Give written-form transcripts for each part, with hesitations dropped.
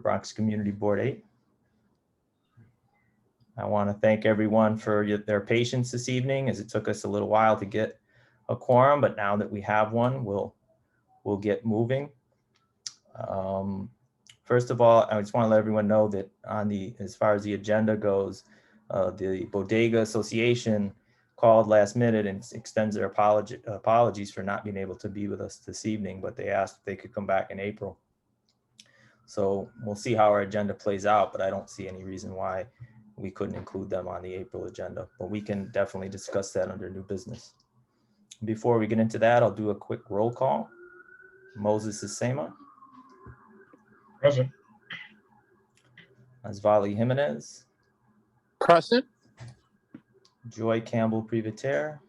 Bronx Community Board 8. I want to thank everyone for their patience this evening, as it took us a little while to get a quorum, but now that we have one, we'll get moving. First of all, I just want to let everyone know that as far as the agenda goes, the Bodega Association called last minute and extends their apologies for not being able to be with us this evening, but they asked if they could come back in April. So we'll see how our agenda plays out, but I don't see any reason why we couldn't include them on the April agenda, but we can definitely discuss that under new business. Before we get into that, I'll do a quick roll call. Moses Isema. Present. Asvali Jimenez. Present. Joy Campbell Privatere.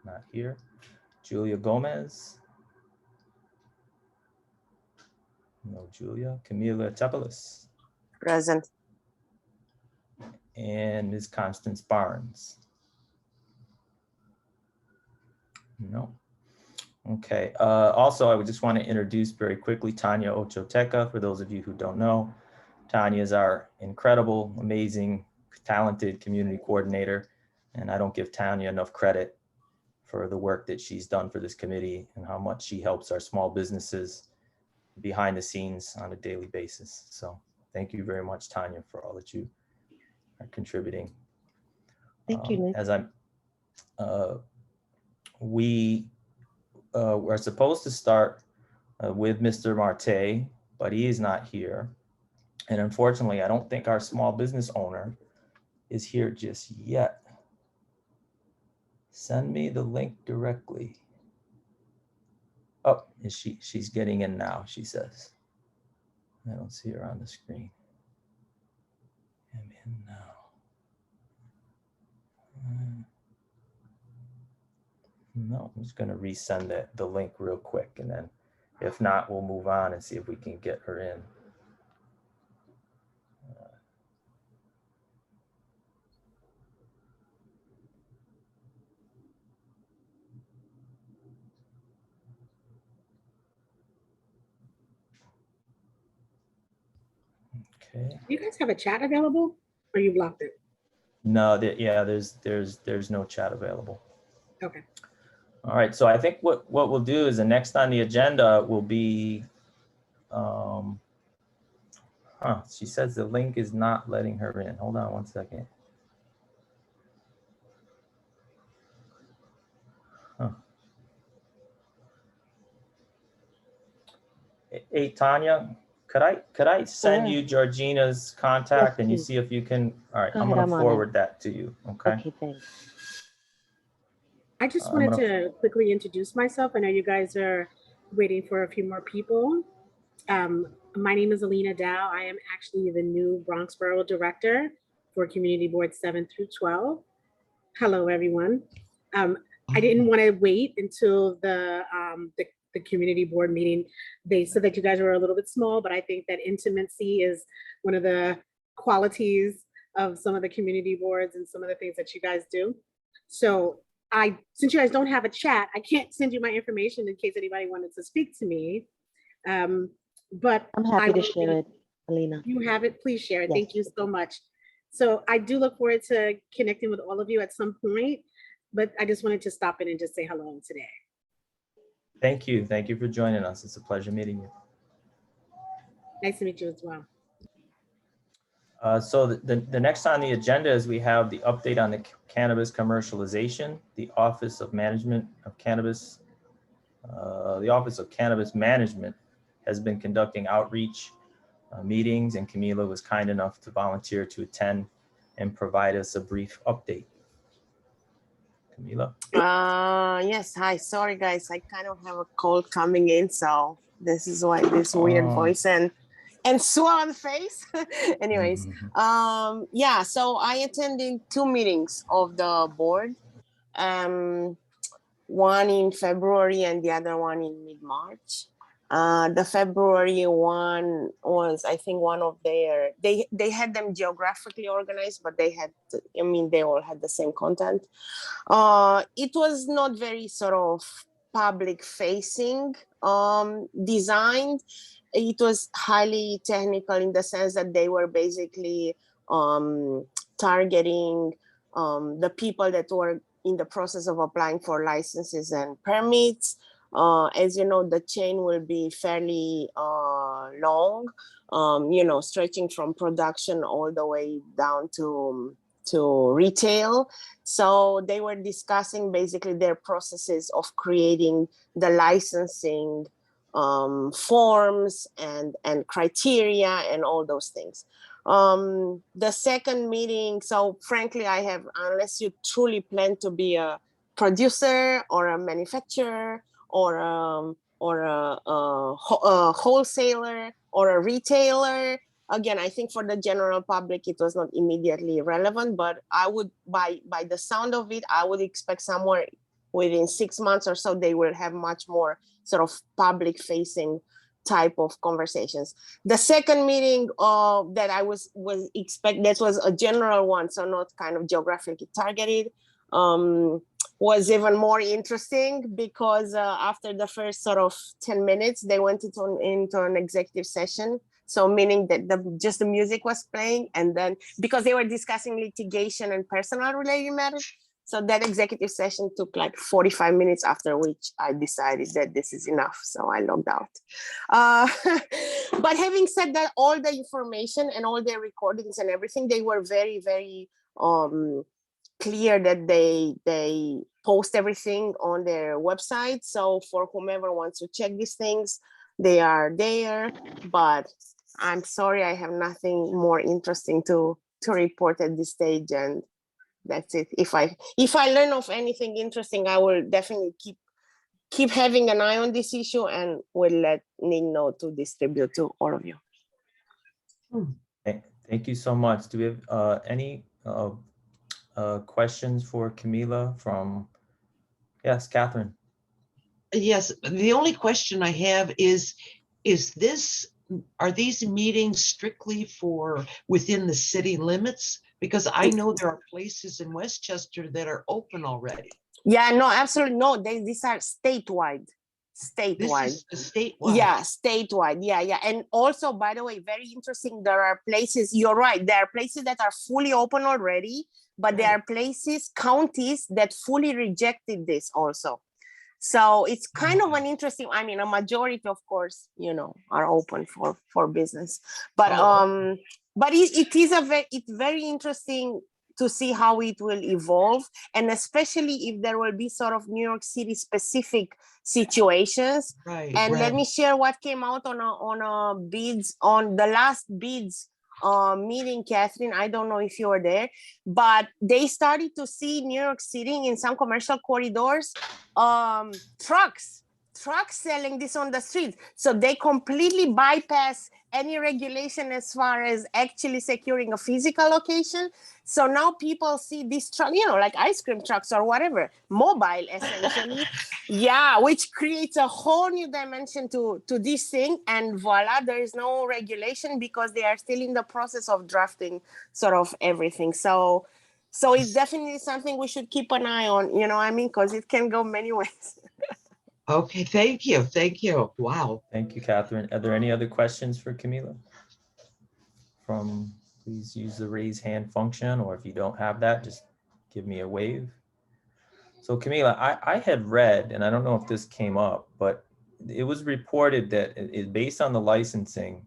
Not here. Julia Gomez. No Julia. Camila Tepelis. Present. And Ms. Constance Barnes. No. Okay. Also, I would just want to introduce very quickly Tanya Ochoteca. For those of you who don't know, Tanya is our incredible, amazing, talented community coordinator. And I don't give Tanya enough credit for the work that she's done for this committee and how much she helps our small businesses behind the scenes on a daily basis. So thank you very much, Tanya, for all that you are contributing. Thank you, Nick. As we are supposed to start with Mr. Marte, but he is not here. And unfortunately, I don't think our small business owner is here just yet. Send me the link directly. Oh, is she's getting in now, she says. I don't see her on the screen. I'm in now. No, I'm just going to resend the link real quick, and then if not, we'll move on and see if we can get her in. Okay. Do you guys have a chat available, or you blocked it? No, yeah, there's no chat available. Okay. All right, so I think what we'll do is the next on the agenda will be, she says the link is not letting her in. Hold on one second. Hey, Tanya, could I send you Georgina's contact, and you see if you can, all right, I'm gonna forward that to you, okay? Okay, thanks. I just wanted to quickly introduce myself. I know you guys are waiting for a few more people. My name is Alina Dow. I am actually the new Bronx Borough Director for Community Board 7 through 12. Hello, everyone. I didn't want to wait until the community board meeting. They said that you guys were a little bit small, but I think that intimacy is one of the qualities of some of the community boards and some of the things that you guys do. So since you guys don't have a chat, I can't send you my information in case anybody wanted to speak to me. But I'm happy to share it, Alina. You have it, please share it. Yes. Thank you so much. So I do look forward to connecting with all of you at some point, but I just wanted to stop in and just say hello today. Thank you. Thank you for joining us. It's a pleasure meeting you. Nice to meet you as well. So the next on the agenda is we have the update on the cannabis commercialization. The Office of Management of Cannabis, the Office of Cannabis Management has been conducting outreach meetings, and Camila was kind enough to volunteer to attend and provide us a brief update. Camila? Yes, hi, sorry guys, I kind of have a cold coming in, so this is why this weird voice and swollen face. Anyways, yeah, so I attended 2 meetings of the board, one in February and the other one in mid-March. The February one was, I think, one of their, they had them geographically organized, but they had, they all had the same content. It was not very sort of public facing designed. It was highly technical in the sense that they were basically targeting the people that were in the process of applying for licenses and permits. As you know, the chain will be fairly long, stretching from production all the way down to retail. So they were discussing basically their processes of creating the licensing forms and criteria and all those things. The second meeting, so frankly, unless you truly plan to be a producer or a manufacturer or a wholesaler or a retailer, again, I think for the general public, it was not immediately relevant, but I would, by the sound of it, I would expect somewhere within 6 months or so, they will have much more sort of public facing type of conversations. The second meeting that I was expect, that was a general one, so not kind of geographically targeted, was even more interesting because after the first sort of 10 minutes, they went into an executive session. So meaning that just the music was playing, and then because they were discussing litigation and personal related matters, so that executive session took like 45 minutes, after which I decided that this is enough. So I logged out. But having said that, all the information and all their recordings and everything, they were very, very clear that they post everything on their website. So for whomever wants to check these things, they are there. But I'm sorry, I have nothing more interesting to report at this stage, and that's it. If I learn of anything interesting, I will definitely keep having an eye on this issue, and will let Nick know to distribute to all of you. Thank you so much. Do we have any questions for Camila from, yes, Catherine? Yes, the only question I have is are these meetings strictly for within the city limits? Because I know there are places in Westchester that are open already. Yeah, no, absolutely no. These are statewide. This is statewide. Yeah, statewide. Yeah. And also, by the way, very interesting. There are places, you're right. There are places that are fully open already, but there are places, counties that fully rejected this also. So it's kind of an interesting, I mean, a majority, of course, are open for business, but it's very interesting to see how it will evolve, and especially if there will be sort of New York City specific situations. Right. Let me share what came out on the last bids meeting, Catherine. I don't know if you were there, but they started to see New York City in some commercial corridors, trucks selling this on the streets. So they completely bypass any regulation as far as actually securing a physical location. So now people see this truck, like ice cream trucks or whatever, mobile essentially. Yeah, which creates a whole new dimension to this thing. And voila, there is no regulation because they are still in the process of drafting sort of everything. So it's definitely something we should keep an eye on, because it can go many ways. Okay, thank you. Wow. Thank you, Catherine. Are there any other questions for Camila? Please use the raise hand function, or if you don't have that, just give me a wave. So Camila, I had read, and I don't know if this came up, but it was reported that based on the licensing,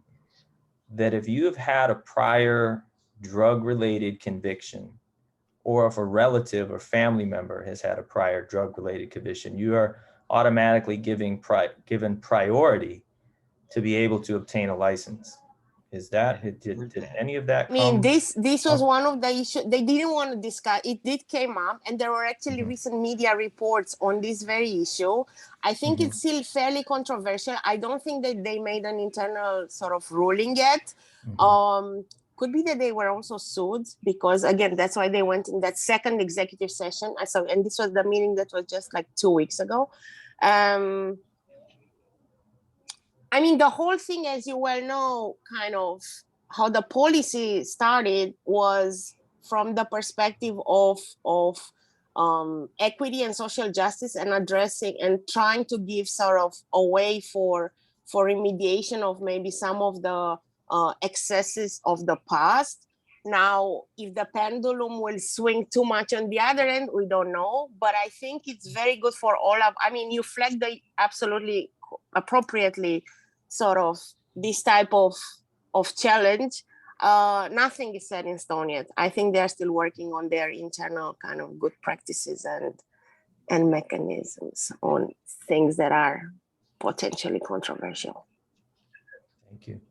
that if you have had a prior drug-related conviction, or if a relative or family member has had a prior drug-related conviction, you are automatically given priority to be able to obtain a license. Is that, did any of that come? I mean, this was one of the issues they didn't want to discuss. It did came up, and there were actually recent media reports on this very issue. I think it's still fairly controversial. I don't think that they made an internal sort of ruling yet. Could be that they were also sued, because again, that's why they went in that second executive session. And this was the meeting that was just like 2 weeks ago. I mean, the whole thing, as you well know, kind of how the policy started was from the perspective of equity and social justice and addressing and trying to give sort of a way for remediation of maybe some of the excesses of the past. Now, if the pendulum will swing too much on the other end, we don't know. But I think it's very good for all of, I mean, you flagged the absolutely appropriately sort of this type of challenge. Nothing is set in stone yet. I think they're still working on their internal kind of good practices and mechanisms on things that are potentially controversial. Thank you.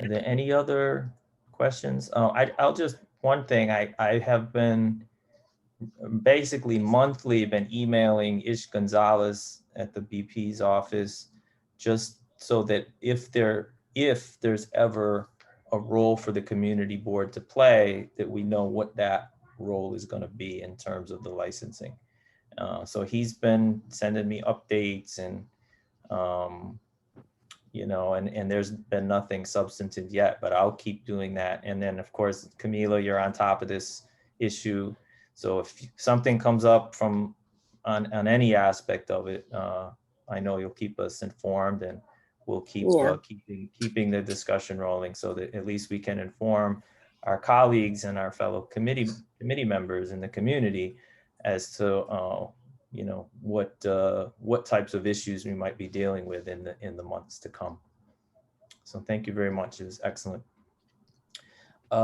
Are there any other questions? I'll just, one thing, I have been basically monthly been emailing Ish Gonzalez at the BP's office, just so that if there's ever a role for the community board to play, that we know what that role is going to be in terms of the licensing. So he's been sending me updates and, you know, and there's been nothing substantive yet, but I'll keep doing that. And then of course, Camila, you're on top of this issue. So if something comes up from on any aspect of it, I know you'll keep us informed, and we'll keep keeping the discussion rolling so that at least we can inform our colleagues and our fellow committee members in the community as to you know, what types of issues we might be dealing with in the months to come. So thank you very much. It was excellent.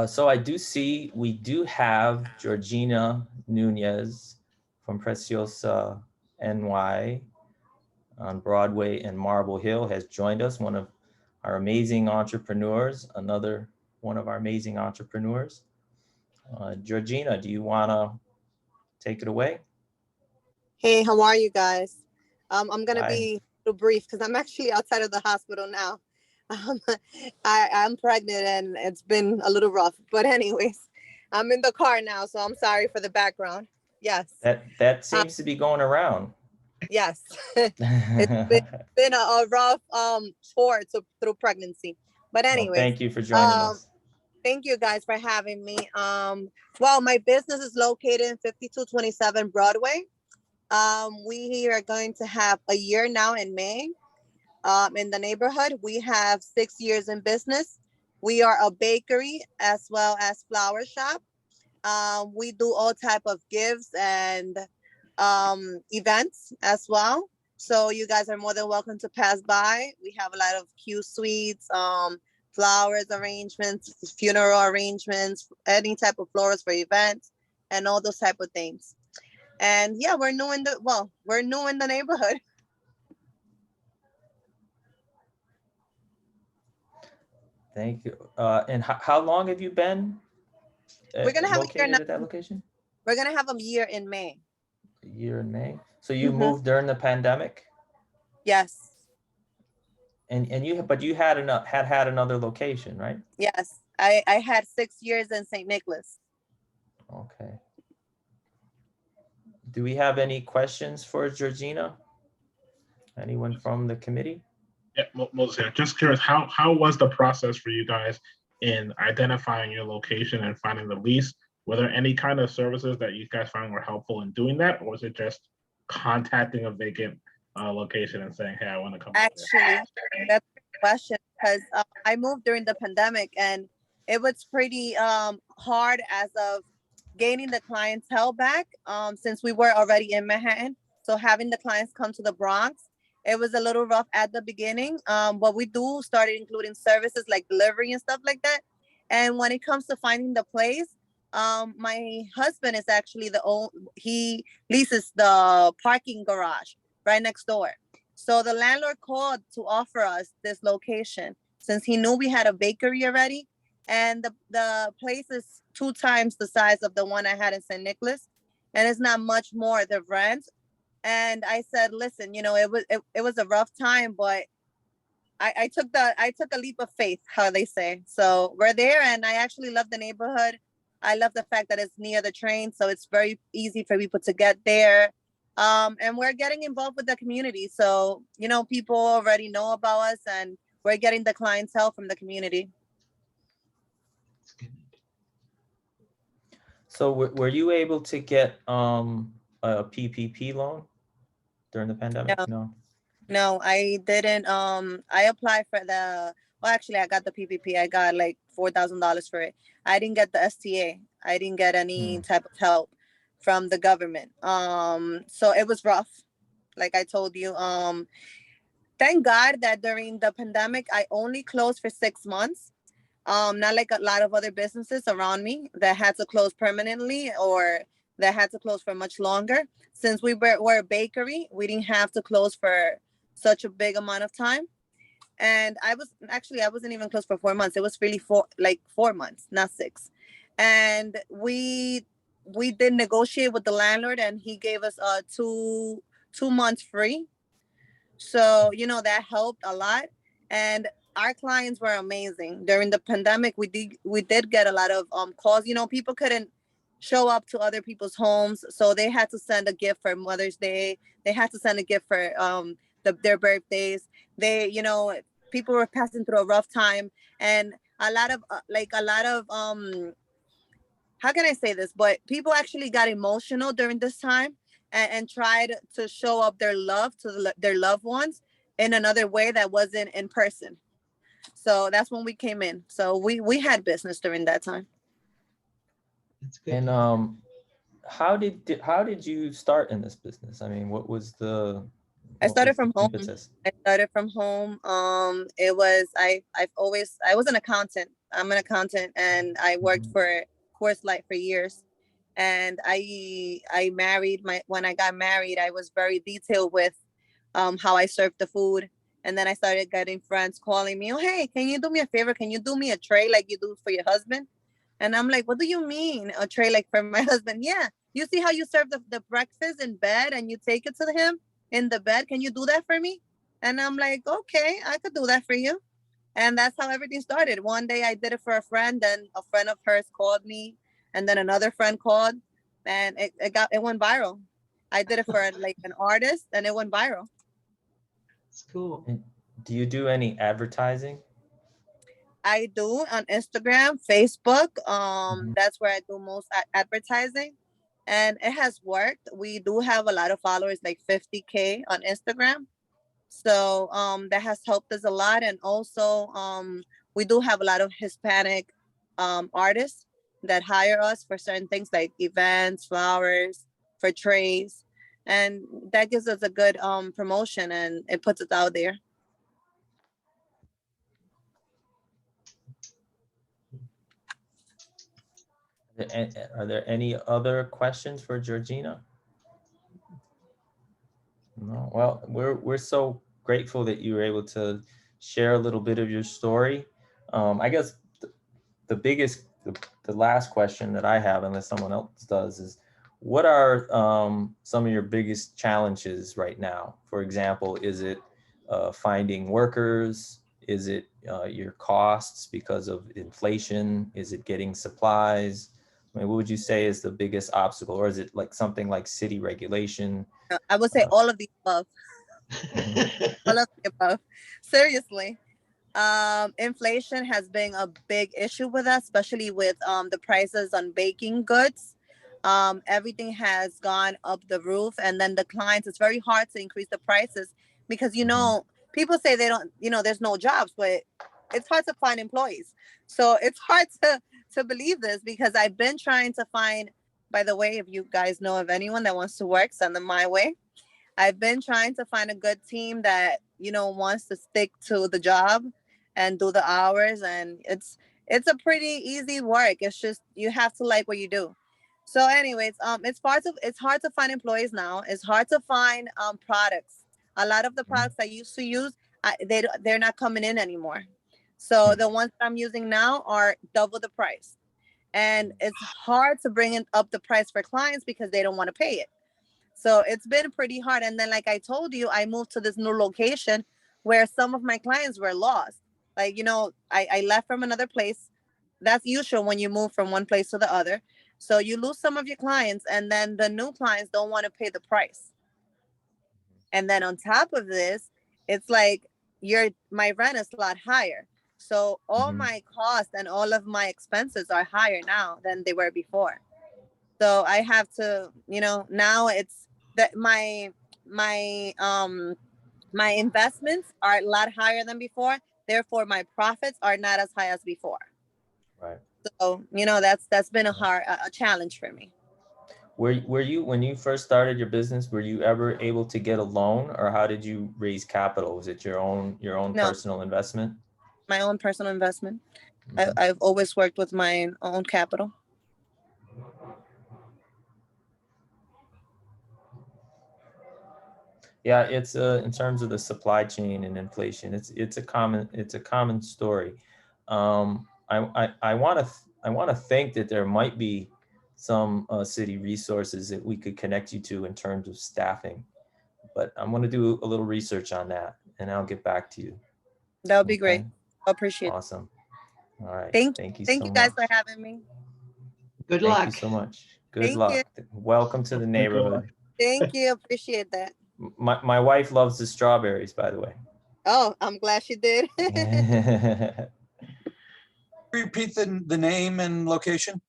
So I do see we do have Georgina Nunez from Preciosa NY on Broadway and Marble Hill has joined us, one of our amazing entrepreneurs, another one of our amazing entrepreneurs. Georgina, do you want to take it away? Hey, how are you guys? I'm gonna Hi. be a little brief because I'm actually outside of the hospital now. I'm pregnant and it's been a little rough, but anyways, I'm in the car now, so I'm sorry for the background. Yes. That seems to be going around. Yes. It's been a rough sport through pregnancy. But Well, anyways, thank you for joining us. thank you guys for having me. Well, my business is located in 5227 Broadway. We are going to have a year now in May. In the neighborhood, we have 6 years in business. We are a bakery as well as flower shop. We do all type of gifts and events as well. So you guys are more than welcome to pass by. We have a lot of cute sweets, flowers arrangements, funeral arrangements, any type of flowers for events, and all those type of things. And yeah, we're new in the neighborhood. Thank you. And how long have you been We're gonna have a year located at that location? We're gonna have a year in May. A year in May. So you Mhm. moved during the pandemic, Yes. and you had another location, right? Yes. I had 6 years in St. Nicholas. Okay. Do we have any questions for Georgina? Anyone from the committee? Yeah, Moses here. Just curious, how was the process for you guys in identifying your location and finding the lease? Were there any kind of services that you guys found were helpful in doing that, or was it just contacting a vacant location and saying, "Hey, I want to come"? Actually, that's a good question because I moved during the pandemic and it was pretty hard as of gaining the clientele back since we were already in Manhattan. So having the clients come to the Bronx, it was a little rough at the beginning, but we do started including services like delivery and stuff like that. And when it comes to finding the place, my husband is actually he leases the parking garage right next door. So the landlord called to offer us this location since he knew we had a bakery already. And the place is 2 times the size of the one I had in St. Nicholas. And it's not much more the rent. And I said, listen, you know, it was a rough time, but I took a leap of faith, how they say. So we're there, and I actually love the neighborhood. I love the fact that it's near the train, so it's very easy for people to get there. And we're getting involved with the community. So, you know, people already know about us, and we're getting the clientele from the community. So were you able to get a PPP loan during the pandemic? No. No, I didn't. I applied for well, actually, I got the PPP. I got like $4,000 for it. I didn't get the STA. I didn't get any type of help from the government. So it was rough. Like I told you, thank God that during the pandemic, I only closed for 6 months. Not like a lot of other businesses around me that had to close permanently or that had to close for much longer. Since we're a bakery, we didn't have to close for such a big amount of time. And I wasn't even closed for 4 months. It was really 4 months, not 6. And we did negotiate with the landlord, and he gave us 2 months free. So, that helped a lot. And our clients were amazing. During the pandemic, we did get a lot of calls. People couldn't show up to other people's homes, so they had to send a gift for Mother's Day. They had to send a gift for their birthdays. People were passing through a rough time, and a lot of how can I say this? But people actually got emotional during this time and tried to show up their love to their loved ones in another way that wasn't in person. So that's when we came in. So we had business during that time. That's good. And how did you start in this business? I mean, what was the I started from home. impetus? I started from home. It was I was an accountant. I'm an accountant, and I worked for Coors Light for years. And I married when I got married, I was very detailed with how I served the food. And then I started getting friends calling me, oh, hey, can you do me a favor? Can you do me a tray like you do for your husband? And I'm like, what do you mean a tray like for my husband? Yeah. You see how you serve the breakfast in bed and you take it to him in the bed? Can you do that for me? And I'm like, okay, I could do that for you. And that's how everything started. One day I did it for a friend, then a friend of hers called me, and then another friend called, and it went viral. I did it for like an artist, and it went viral. It's cool. And do you do any advertising? I do on Instagram, Facebook. That's where I do most advertising, and it has worked. We do have a lot of followers, like 50K on Instagram. So that has helped us a lot. And also we do have a lot of Hispanic artists that hire us for certain things like events, flowers, for trays. And that gives us a good promotion, and it puts us out there. Are there any other questions for Georgina? No. Well, we're so grateful that you were able to share a little bit of your story. I guess the last question that I have, unless someone else does, is what are some of your biggest challenges right now? For example, is it finding workers? Is it your costs because of inflation? Is it getting supplies? I mean, what would you say is the biggest obstacle? Or is it like something like city regulation? I would say all of the above. All of the above. Seriously. Inflation has been a big issue with us, especially with the prices on baking goods. Everything has gone up the roof, and then the clients, it's very hard to increase the prices because, people say they don't, there's no jobs, but it's hard to find employees. So it's hard to believe this, because I've been trying to find, by the way, if you guys know of anyone that wants to work, send them my way. I've been trying to find a good team that, wants to stick to the job and do the hours. And it's a pretty easy work. It's just, you have to like what you do. So anyways, it's hard to find employees now. It's hard to find products. A lot of the products I used to use, they're not coming in anymore. So the ones that I'm using now are double the price. And it's hard to bring up the price for clients because they don't want to pay it. So it's been pretty hard. And then, like I told you, I moved to this new location where some of my clients were lost. Like, I left from another place. That's usual when you move from one place to the other. So you lose some of your clients, and then the new clients don't want to pay the price. And then on top of this, it's like my rent is a lot higher. So all my costs and all of my expenses are higher now than they were before. So I have to, now it's that my investments are a lot higher than before. Therefore, my profits are not as high as before. Right. So, that's been a challenge for me. Were you, when you first started your business, were you ever able to get a loan, or how did you raise capital? Was it your own No. personal investment? My own personal investment. Mhm. I've always worked with my own capital. Yeah, it's in terms of the supply chain and inflation, it's a common story. I want to think that there might be some city resources that we could connect you to in terms of staffing, but I'm going to do a little research on that and I'll get back to you. That would be great. Okay? Appreciate it. Awesome. All right. Thank you you so guys much. for having me. Good Thank you luck. so much. Good Thank luck. you. Welcome to the Good luck. neighborhood. Thank you. Appreciate that. My wife loves the strawberries, by the way. Oh, I'm glad she did. Repeat the name and location?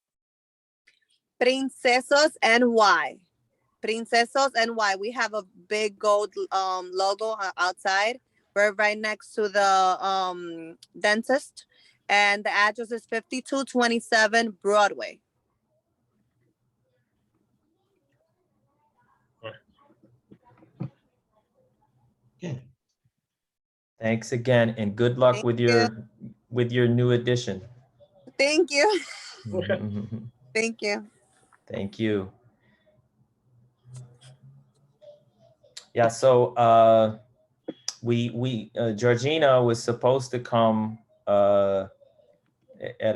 Princesos NY. Princesos NY. We have a big gold logo outside. We're right next to the dentist. And the address is 5227 Broadway. Okay. Thanks again, and good luck Thank with you. your new addition. Thank you. Okay. Thank you. Thank you. Yeah, so Georgina was supposed to come at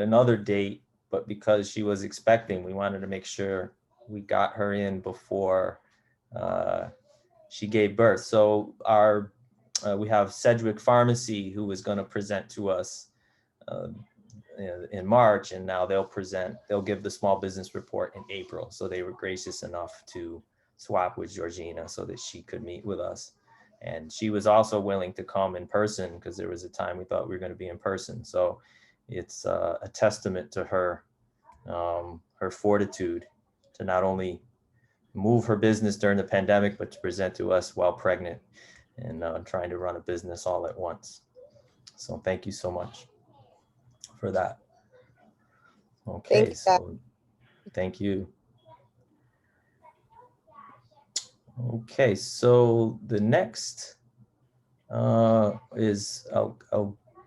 another date, but because she was expecting, we wanted to make sure we got her in before she gave birth. So we have Sedgwick Pharmacy, who was going to present to us in March, and now they'll give the small business report in April. So they were gracious enough to swap with Georgina so that she could meet with us. And she was also willing to come in person because there was a time we thought we were going to be in person. So it's a testament to her, her fortitude to not only move her business during the pandemic, but to present to us while pregnant and trying to run a business all at once. So thank you so much for that. Okay, so thank you. Okay, so the next is,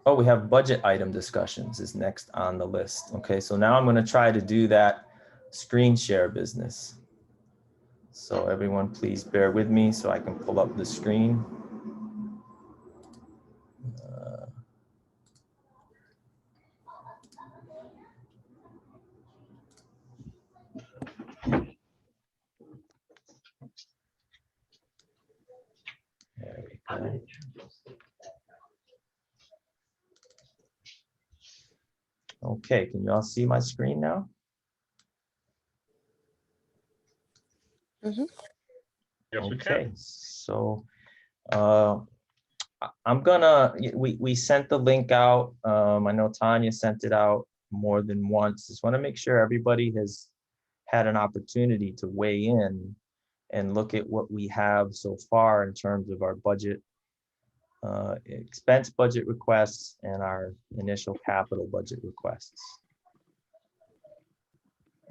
we have budget item discussions is next on the list. Okay, so now I'm going to try to do that screen share business. So everyone, please bear with me so I can pull up the screen. There we go. Okay, can you all see my screen now? Mm-hmm. Yes, we can. Okay, so we sent the link out. I know Tanya sent it out more than once. Just want to make sure everybody has had an opportunity to weigh in and look at what we have so far in terms of our budget, expense budget requests and our initial capital budget requests.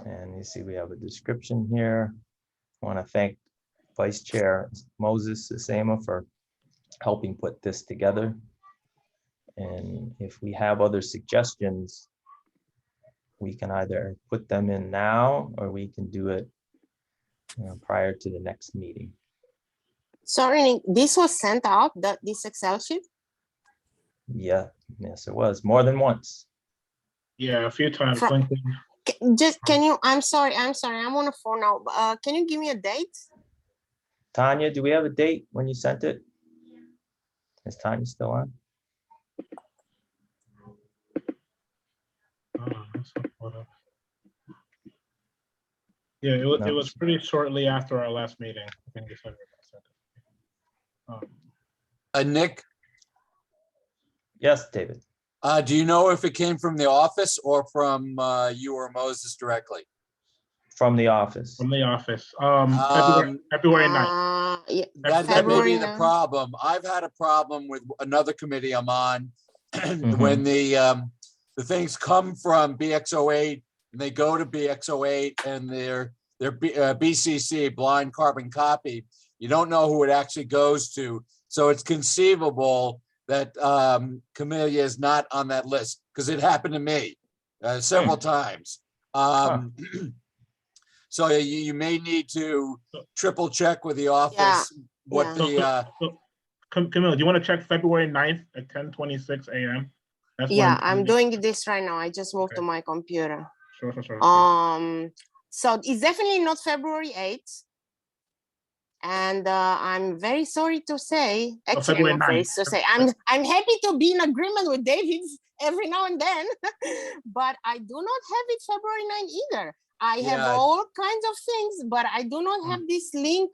And you see we have a description here. I want to thank Vice Chair Moses Sesema for helping put this together. And if we have other suggestions, we can either put them in now or we can do it prior to the next meeting. Sorry, Nick, this was sent out, this Excel sheet? Yeah, yes, it was more than once. Yeah, a few times. Fro- LinkedIn. Can you, I'm sorry, I'm on the phone now. Can you give me a date? Tanya, do we have a date when you sent it? Is Tanya still on? Let's look what up. Yeah, it was pretty shortly after our last meeting. I think it's Nick, Yes, David. do you know if it came from the office or from you or Moses directly? from the office. From the office. February 9th. Yeah, That may February be the 9th. problem. I've had a problem with another committee I'm on. Mhm. When the things come from BX08 and they go to BX08 and they're BCC, blind carbon copy, you don't know who it actually goes to. So it's conceivable that Camellia is not on that list, because it happened to me several times. So you may need to triple check with the office what Yeah. the Camille, do you want to check February 9th at 10:26 a.m.? That's Yeah, when- I'm doing this right now. I just moved to my computer. Sure. So it's definitely not February 8th. And I'm very sorry to say, actually, February I'm not very 9th. to say, I'm happy to be in agreement with David every now and then, but I do not have it February 9th either. I have Yeah. all kinds of things, but I do not have this link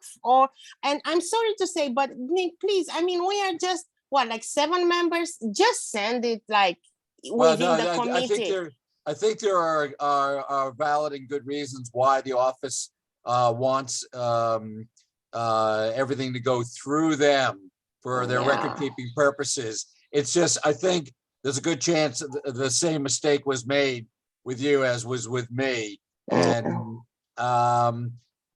and I'm sorry to say, but Nick, please, I mean, we are just, like 7 members? Just send it like within the committee. I think there are valid and good reasons why the office wants everything to go through them for their record keeping purposes. It's just, I think there's a good chance the same mistake was made with you as was with me. And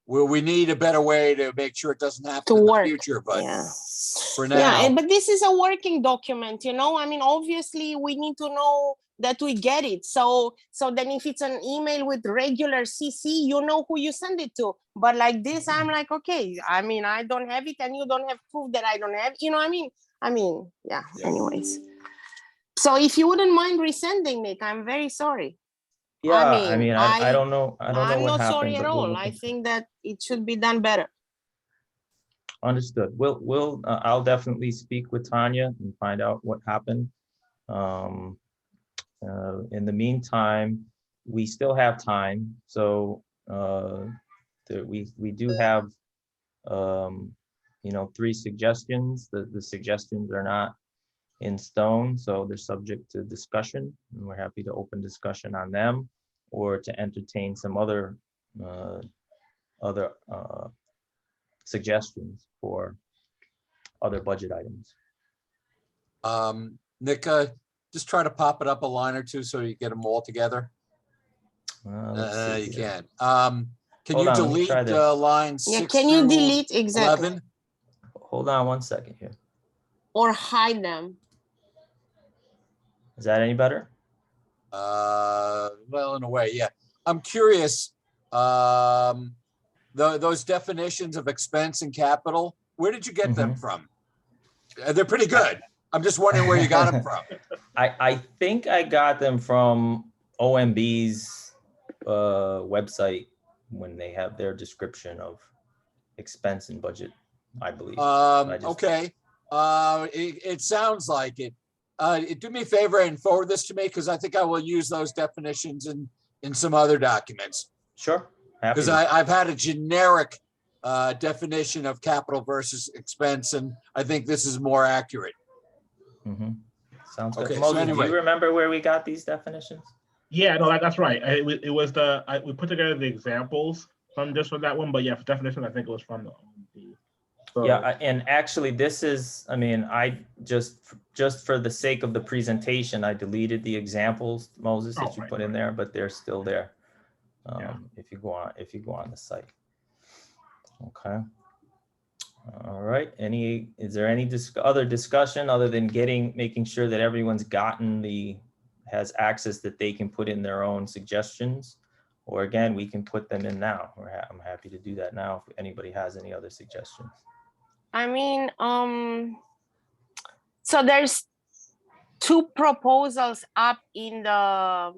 we need a better way to make sure it doesn't happen in the future, but for now. But this is a working document, I mean, obviously we need to know that we get it. So then if it's an email with regular CC, you know who you send it to. But like this, I'm like, okay, I mean, I don't have it and you don't have proof that I don't have, anyways. So if you wouldn't mind resending it, I'm very sorry. Yeah, I don't know. I don't know I'm what not happened. sorry at but we'll all. look I into it. think that it should be done better. Understood. I'll definitely speak with Tanya and find out what happened. In the meantime, we still have time. So we do have 3 suggestions. The suggestions are not in stone, so they're subject to discussion, and we're happy to open discussion on them or to entertain some other suggestions for other budget items. Nick, just try to pop it up a line or two so you get them all together. You can. Can Hold you on, let me delete try this. line 6 can you through delete exactly 11? Hold on one second here. or hide them? Is that any better? Well, in a way, yeah. I'm curious, those definitions of expense and capital, where did you get them from? They're pretty good. I'm just wondering where you got them from. I think I got them from OMB's website when they have their description of expense and budget, I believe. Okay. It sounds like it. Do me a favor and forward this to me, because I think I will use those definitions in some other documents. Sure. Because I've had a generic definition of capital versus expense, and I think this is more accurate. Sounds good. Okay, Moses, so anyway. do you remember where we got these definitions? Yeah, no, that's right. It was we put together the examples from that one, but yeah, for definition, I think it was from the OMB. So, Yeah, and actually this is, I just for the sake of the presentation, I deleted the examples, Moses, that you put in there, but they're still there. If you go on the site. Okay. All right. Is there any other discussion other than making sure that everyone's has access that they can put in their own suggestions? Or again, we can put them in now. I'm happy to do that now if anybody has any other suggestions. So there's 2 proposals up in the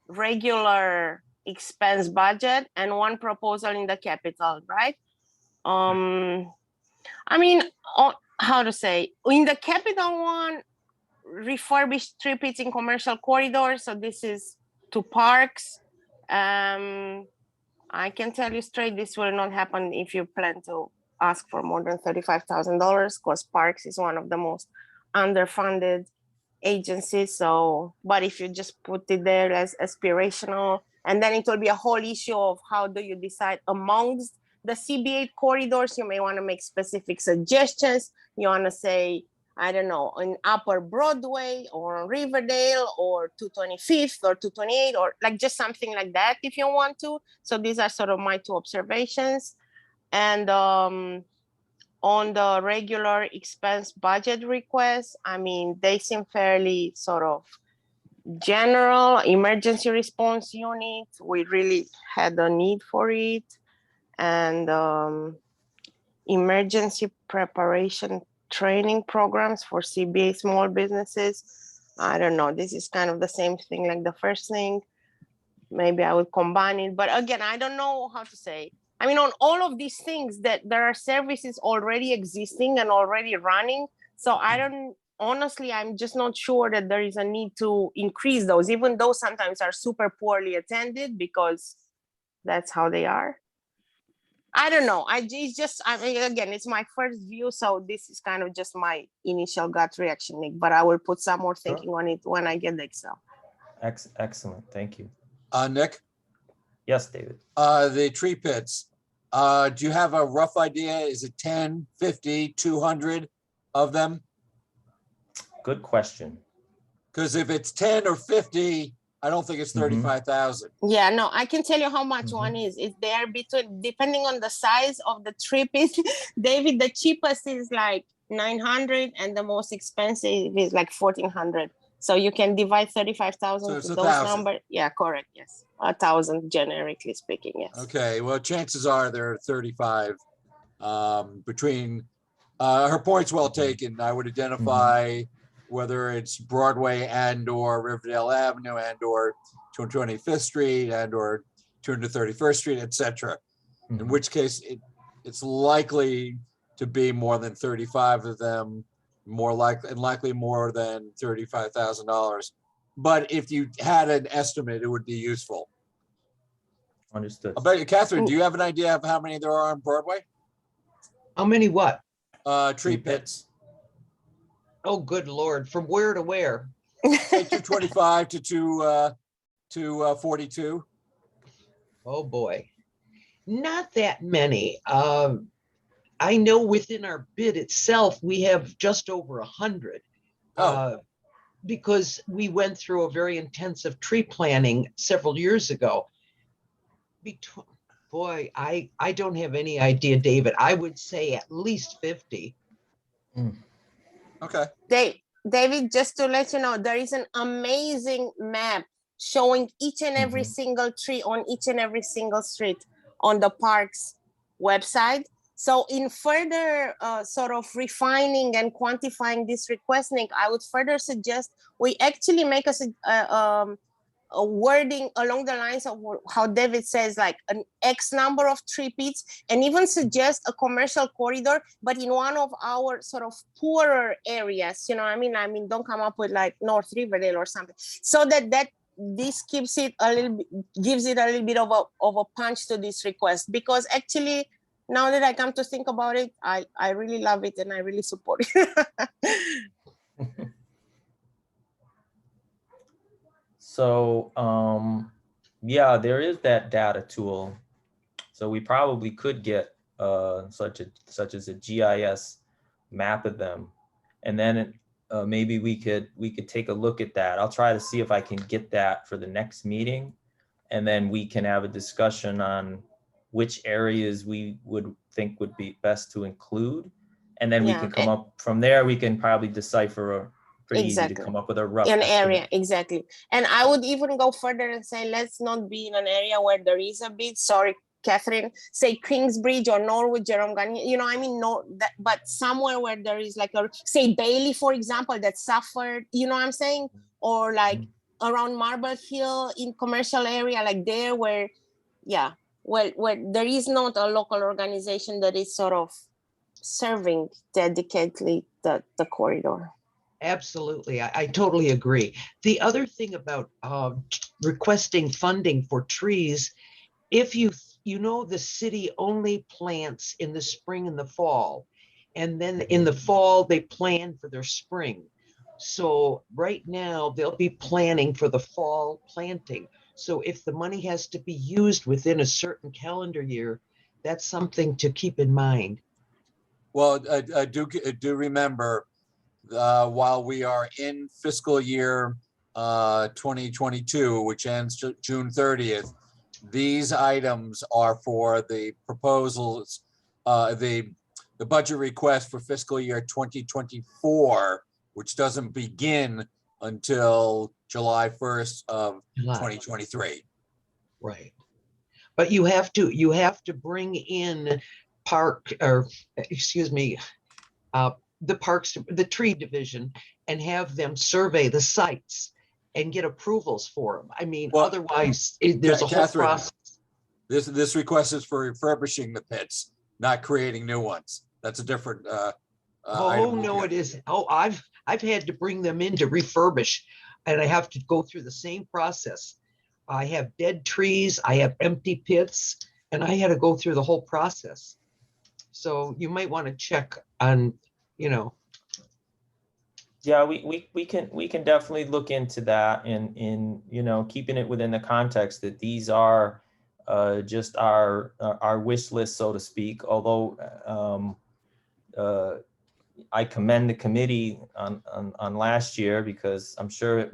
regular expense budget and 1 proposal in the capital, right? How to say, in the capital one, refurbished strip pits in commercial corridors. So this is to parks. I can tell you straight, this will not happen if you plan to ask for more than $35,000, because parks is one of the most underfunded agencies. So, but if you just put it there as aspirational, and then it will be a whole issue of how do you decide amongst the CB8 corridors. You may want to make specific suggestions. You want to say, I don't know, in Upper Broadway or Riverdale or 225th or 228 or like just something like that if you want to. So these are sort of my two observations. And on the regular expense budget requests, I mean, they seem fairly sort of general. Emergency response unit, we really had a need for it. And emergency preparation training programs for CBA small businesses. I don't know, this is kind of the same thing like the first thing. Maybe I would combine it, but again, I don't know how to say. I mean, on all of these things that there are services already existing and already running. So I don't, honestly, I'm just not sure that there is a need to increase those, even though sometimes are super poorly attended because that's how they are. I don't know. It's just, I mean, again, it's my first view. So this is kind of just my initial gut reaction, Nick, but I will put some more thinking on it when I get the Excel. Excellent. Thank you. Nick, Yes, David. the tree pits, do you have a rough idea? Is it 10, 50, 200 of them? Good question. Because if it's 10 or 50, I don't think it's 35,000. Yeah, no, I can tell you how much Mhm. one is. It's there between, depending on the size of the trip is, David, the cheapest is like 900 and the most expensive is like 1,400. So you can divide 35,000 So it's to 1,000. those numbers. Yeah, correct. Yes. 1,000 generically speaking. Yes. Okay, well, chances are they're 35. Between, her point's well taken. I would identify whether it's Broadway and or Riverdale Avenue and or 225th Street and or 231st Street, et cetera. In which case it's likely to be more than 35 of them, more likely more than $35,000. But if you had an estimate, it would be useful. Understood. I bet you, Catherine, do you have an idea of how many there are on Broadway? How many what? Tree pits, Oh, good Lord. From where to where? say 225 to 242. Oh, boy. Not that many. I know within our bid itself, we have just over 100. Oh. Because we went through a very intensive tree planning several years ago. Boy, I don't have any idea, David. I would say at least 50. Okay. David, just to let you know, there is an amazing map showing each and every single tree on each and every single street on the park's website. So in further sort of refining and quantifying this request, Nick, I would further suggest we actually make a wording along the lines of how David says, like an X number of tree pits, and even suggest a commercial corridor, but in one of our sort of poorer areas, you know what I mean? I mean, don't come up with like North Riverdale or something, so that this keeps it a little bit, gives it a little bit of a punch to this request, because actually, now that I come to think about it, I really love it and I really support it. So, yeah, there is that data tool. So we probably could get such as a GIS map of them, and then maybe we could take a look at that. I'll try to see if I can get that for the next meeting, and then we can have a discussion on which areas we would think would be best to include, and then we can come up from there. We can probably decipher pretty easy to come up with a rough area. Exactly. And I would even go further and say, let's not be in an area where there is a bit, sorry, Catherine, say Kingsbridge or Norwood, Jerome Gagne, you know, I mean, but somewhere where there is like say Bailey, for example, that suffered, you know what I'm saying? Or like around Marble Hill in commercial area, like there where, yeah, where there is not a local organization that is sort of serving dedicatedly the corridor. Absolutely. I totally agree. The other thing about requesting funding for trees, if you know the city only plants in the spring and the fall, and then in the fall they plan for their spring. So right now they'll be planning for the fall planting. So if the money has to be used within a certain calendar year, that's something to keep in mind. Well, do remember, while we are in fiscal year 2022, which ends June 30th, these items are for the proposals, the budget request for fiscal year 2024, which doesn't begin until July 1st of July. 2023. Right. But you have to bring in the parks, the tree division, and have them survey the sites and get approvals for them. I mean, Well, otherwise there's a whole Catherine, process. This request is for refurbishing the pits, not creating new ones. That's a different Oh, item. no, it isn't. Oh, I've had to bring them in to refurbish, and I have to go through the same process. I have dead trees, I have empty pits, and I had to go through the whole process. So you might want to check on, Yeah, we can definitely look into that, and keeping it within the context that these are just our wish list, so to speak. Although I commend the committee on last year, because I'm sure it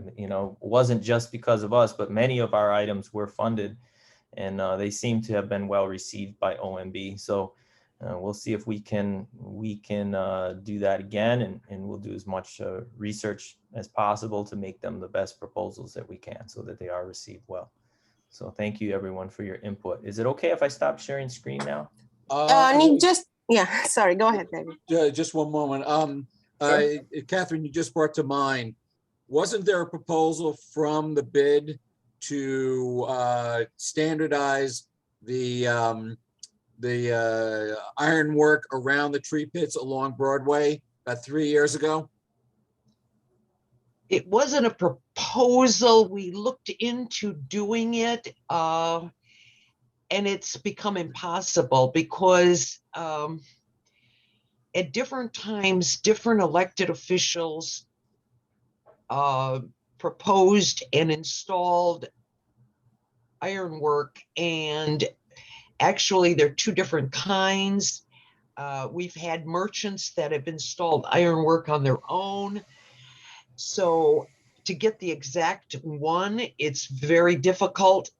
wasn't just because of us, but many of our items were funded, and they seem to have been well received by OMB. So we'll see if we can do that again, and we'll do as much research as possible to make them the best proposals that we can, so that they are received well. So thank you everyone for your input. Is it okay if I stop sharing screen now? Yeah, sorry, go ahead, David. Just one moment. Sure. Catherine, you just brought to mind, wasn't there a proposal from the bid to standardize the ironwork around the tree pits along Broadway about 3 years ago? it wasn't a proposal. We looked into doing it, and it's become impossible because at different times, different elected officials proposed and installed ironwork, and actually they're two different kinds. We've had merchants that have installed ironwork on their own. So to get the exact one, it's very difficult.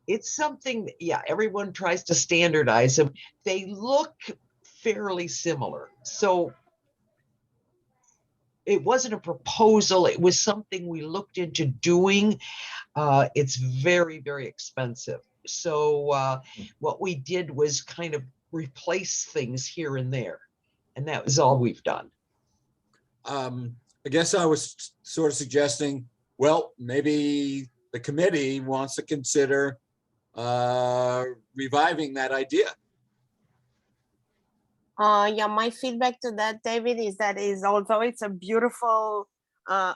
It's something, yeah, everyone tries to standardize them. They look fairly similar. So it wasn't a proposal. It was something we looked into doing. It's very, very expensive. So what we did was kind of replace things here and there. And that was all we've done. I guess I was sort of suggesting, well, maybe the committee wants to consider reviving that idea. Yeah, my feedback to that, David, is that although it's a beautiful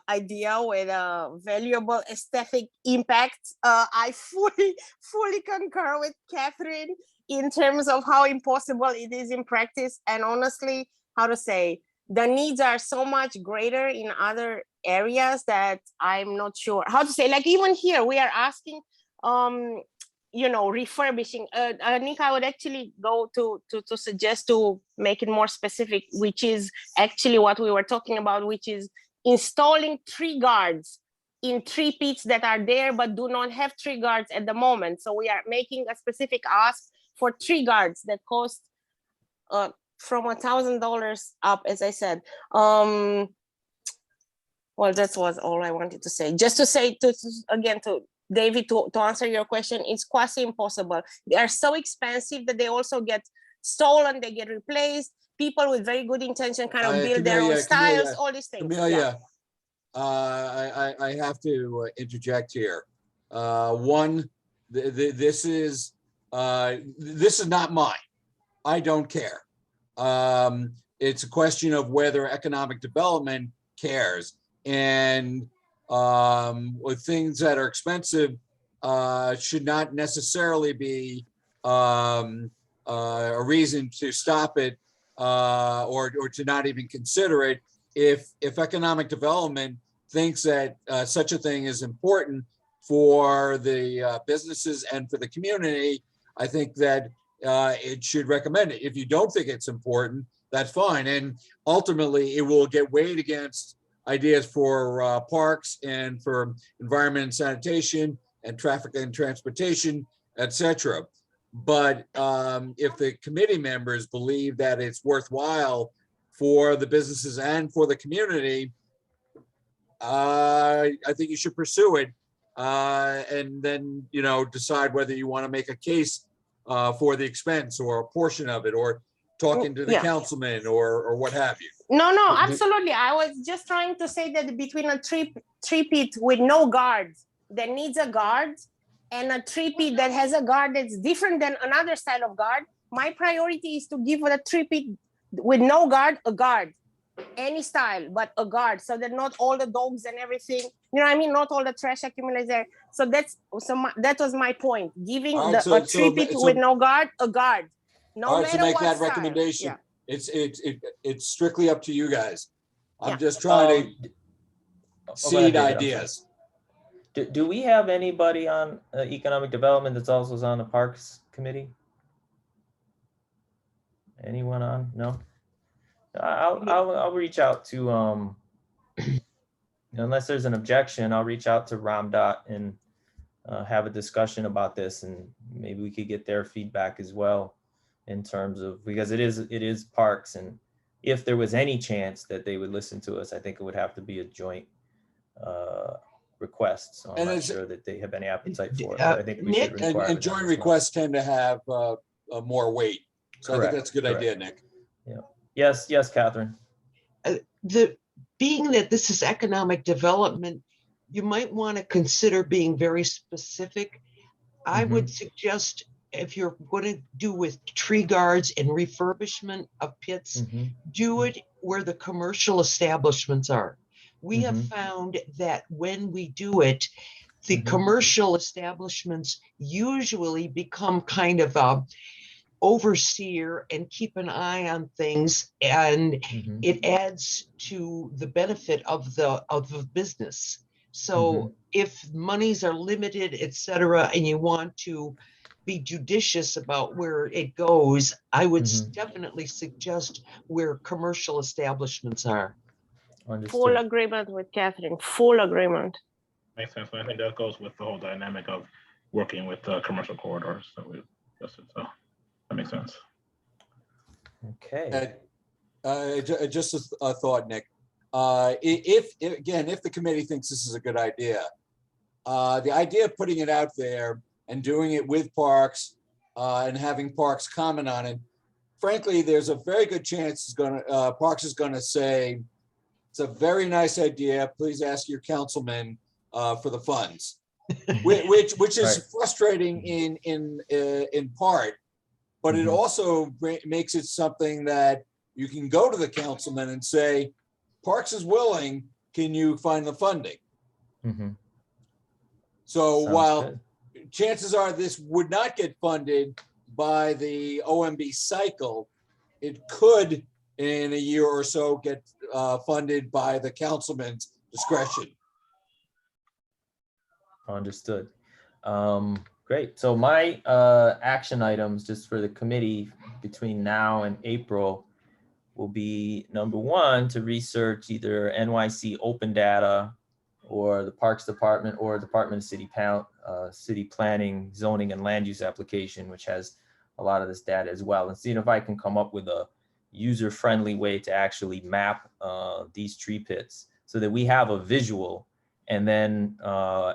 idea with a valuable aesthetic impact, I fully concur with Catherine in terms of how impossible it is in practice. And honestly, how to say, the needs are so much greater in other areas that I'm not sure how to say. Like even here, we are asking, refurbishing. Nick, I would actually go to suggest to make it more specific, which is actually what we were talking about, which is installing tree guards in tree pits that are there but do not have tree guards at the moment. So we are making a specific ask for tree guards that cost from $1,000 up, as I said. Well, that was all I wanted to say. Just to say to David, to answer your question, it's quasi impossible. They are so expensive that they also get stolen, they get replaced. People with very good intention kind of build their own styles, all these things. Camelia, I have to interject here. One, this is not mine. I don't care. It's a question of whether economic development cares, and with things that are expensive should not necessarily be a reason to stop it or to not even consider it if economic development thinks that such a thing is important for the businesses and for the community. I think that it should recommend it. If you don't think it's important, that's fine. And ultimately, it will get weighed against ideas for parks and for environment and sanitation and traffic and transportation, etc. But if the committee members believe that it's worthwhile for the businesses and for the community, I think you should pursue it, and then decide whether you want to make a case for the expense or a portion of it, or talking to the councilman or what have you. No, absolutely. I was just trying to say that between a three-peat with no guards that needs a guard and a three-peat that has a guard that's different than another style of guard, my priority is to give a three-peat with no guard a guard, any style, but a guard, so that not all the dogs and everything, not all the trash accumulates there. So that was my point, giving a three-peat with no guard a guard. No matter make what that style. recommendation. Yeah. It's strictly up to you guys. I'm just trying to seed ideas. Do we have anybody on economic development that's also on the Parks Committee? Anyone on? No. I'll reach out to unless there's an objection, I'll reach out to Ramdot and have a discussion about this, and maybe we could get their feedback as well in terms of, because it is parks, and if there was any chance that they would listen to us, I think it would have to be a joint request. So I'm not sure that they have any appetite for it. But I think we should require and joint requests tend to have more weight. So I think that's a good idea, Nick. Yeah. Yes, Catherine. Being that this is economic development, you might want to consider being very specific. I would suggest, if you're going to do with tree guards and refurbishment of pits, do it where the commercial establishments are. We have found that when we do it, the commercial establishments usually become kind of a overseer and keep an eye on things, and it adds to the benefit of the business. So if monies are limited, etc., and you want to be judicious about where it goes, I would definitely suggest where commercial establishments are. Understood. Full agreement with Catherine. Full agreement. Makes sense. I think that goes with the whole dynamic of working with commercial corridors that we discussed. So that makes sense. Okay. Just a thought, Nick. If the committee thinks this is a good idea, the idea of putting it out there and doing it with parks and having parks comment on it, frankly, there's a very good chance parks is going to say, it's a very nice idea. Please ask your councilman for the funds, which is frustrating in part, but it also makes it something that you can go to the councilman and say, Parks is willing, can you find the funding? So while chances are this would not get funded by the OMB cycle, it could in a year or so get funded by the councilman's discretion. Understood. Great. So my action items just for the committee between now and April will be, number one, to research either NYC open data or the Parks Department or Department of City Planning, Zoning and Land Use application, which has a lot of this data as well, and seeing if I can come up with a user-friendly way to actually map these tree pits so that we have a visual, and then